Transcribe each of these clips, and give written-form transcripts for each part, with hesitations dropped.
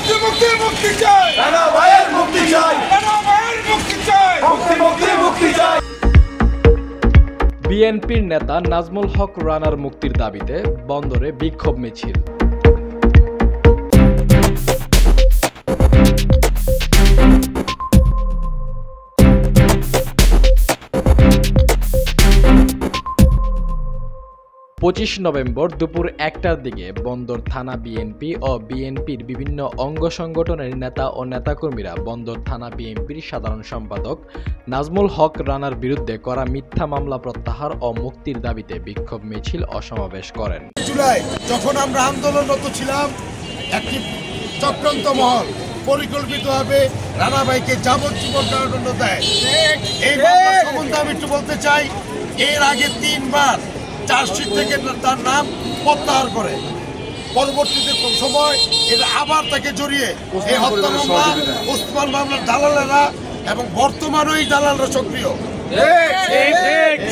মুক্তি মুক্তি মুক্তি চাই, রানা ভাইয়ের মুক্তি চাই, রানা ভাইয়ের মুক্তি চাই, মুক্তি মুক্তি মুক্তি চাই। বিএনপির নেতা নাজমুল হক রানার মুক্তির দাবিতে বন্দরে বিক্ষোভ মিছিল। 25 নভেম্বর দুপুর 1টার দিকে বন্দর থানা বিএনপি ও বিএনপির বিভিন্ন অঙ্গ সংগঠনের নেতা ও নেতাকর্মীরা বন্দর থানা বিএনপির সাধারণ সম্পাদক নাজমুল হক রানার বিরুদ্ধে করা মিথ্যা মামলা প্রত্যাহার ও মুক্তির দাবিতে বিক্ষোভ মিছিল ও সমাবেশ করেন। জুলাই যখন আমরা আন্দোলনরত ছিলাম, একটি চক্রান্ত মহল পরিকল্পিতভাবে রানা ভাইকে যাবজ্জীবন কারাদণ্ড দেয়। এই মামলা সম্বন্ধে আমি একটু বলতে চাই, এর আগে 3 বার চার্জশিট থেকে তার নাম প্রত্যাহার করে, পরবর্তীতে কোন সময় এটা আবার তাকে জড়িয়ে এই হত্যা মামলা, ওসমান মামলার দালালেরা এবং বর্তমানে এই দালালরা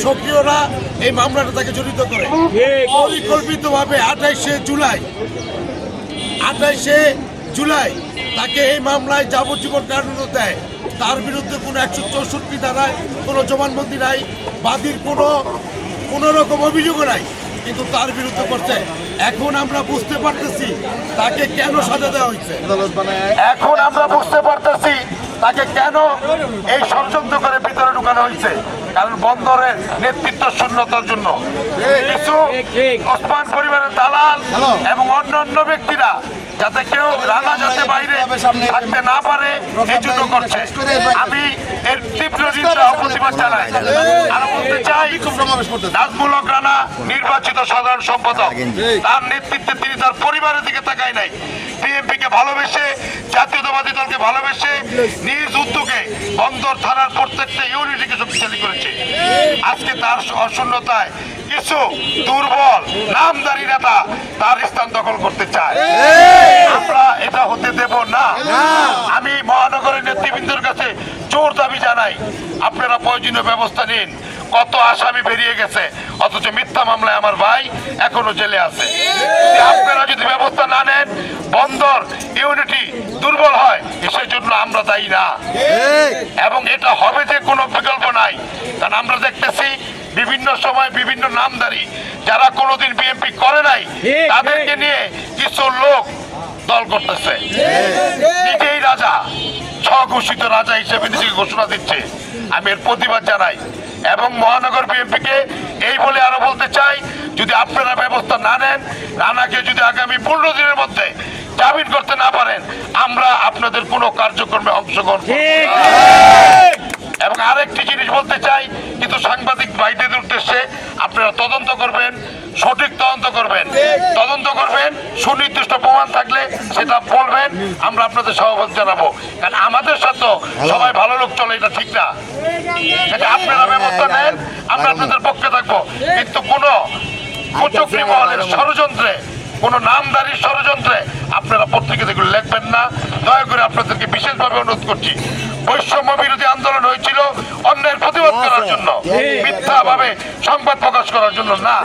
সক্রিয়রা এই মামলাটা তাকে জড়িত করে পরিকল্পিতভাবে 28শে জুলাই তাকে এই মামলায় যাবজ্জীবন কারাদণ্ড দেয়। তার বিরুদ্ধে কোনো 164 ধারায় কোনো জবানবন্দি নাই, বাদীর কোনো রকম অভিযোগও নাই, কিন্তু তার বিরুদ্ধে করছে। এখন আমরা বুঝতে পারতেছি তাকে কেন সাজা দেওয়া হয়েছে, এখন আমরা বুঝতে পারতেছি তাকে কেন এই ষড়যন্ত্র করে ভিতরে ঢুকানো হয়েছে। কারণ বন্দরের নেতৃত্ব শূন্যতার জন্য কিছু ওসমান পরিবারের দালাল এবং অন্যান্য ব্যক্তিরা যাতে কেউ রানা যাতে বাইরে থাকতে না পারে এই জন্য করছে। আমি এর তীব্র নিন্দা ও প্রতিবাদ জানাই। আর বলতে চাই, নাজমুল হক রানা নির্বাচিত সাধারণ সম্পাদক, তার নেতৃত্বে তিনি তার পরিবারের দিকে তাকায় নাই। বিএনপিকে ভালোবেসে, জাতীয়তাবাদী দলকে ভালোবেসে নিজ উদ্যোগে বন্দর থানার প্রত্যেকটা ইউনিটকে শক্তিশালী করেছে। আজকে তার অশূন্যতায় কিছু দুর্বল নামদারি নেতা তার স্থান দখল করতে চায়। আমরা এটা হতে দেব না। আমি মহানগরের নেতৃবৃন্দের কাছে জোর দাবি জানাই, আপনারা প্রয়োজনীয় ব্যবস্থা নিন। কত আসামি বেরিয়ে গেছে, অথচ মিথ্যা মামলায় আমার ভাই এখনো জেলে আছে। আপনারা যদি ব্যবস্থা না নেন, বন্দর ইউনিটি দুর্বল হয়, এসের জন্য আমরা দায়ী না। এবং এটা হবে যে কোনো বিকল্প নাই। কারণ আমরা দেখতেছি বিভিন্ন সময় বিভিন্ন নামদারি যারা কোনোদিন বিএনপি করে নাই, তাদেরকে নিয়ে কিছু লোক দল করতেছে, নিজেই রাজা, স্বঘোষিত রাজা হিসেবে নিজেকে ঘোষণা দিচ্ছে। আমি এর প্রতিবাদ জানাই এবং মহানগর বিএনপিকে এই বলে আরো বলতে চাই, যদি আপনারা ব্যবস্থা না নেন, রানাকে যদি আগামী 15 দিনের মধ্যে জামিন করতে না পারেন, আমরা আপনাদের কোনো কার্যক্রমে অংশগ্রহণ করব না। এবং আরেকটি জিনিস বলতে চাই, কিন্তু সাংবাদিক ভাইদের উদ্দেশ্যে, আপনারা তদন্ত করবেন, সঠিক তদন্ত করবেন, সুনির্দিষ্ট প্রমাণ থাকলে সেটা বলবেন, আমরা আপনাদের সহযোগিতা জানাবো। কারণ আমাদের সাথে সবাই ভালো লোক চলে, এটা ঠিক না। আপনারা ব্যবস্থা নেন, আমরা আপনাদের পক্ষে থাকবো। কিন্তু কোনো কুচক্রী মহলের ষড়যন্ত্রে, কোন নামদারির ষড়যন্ত্রে আপনারা পত্রিকাতে লিখবেন না। দয়া করে আপনাদেরকে বিশেষভাবে অনুরোধ করছি। বৈষম্য বিরোধী আন্দোলন হয়েছিল অন্যায়ের প্রতিবাদ করার জন্য, মিথ্যাভাবে সংবাদ প্রকাশ করার জন্য না।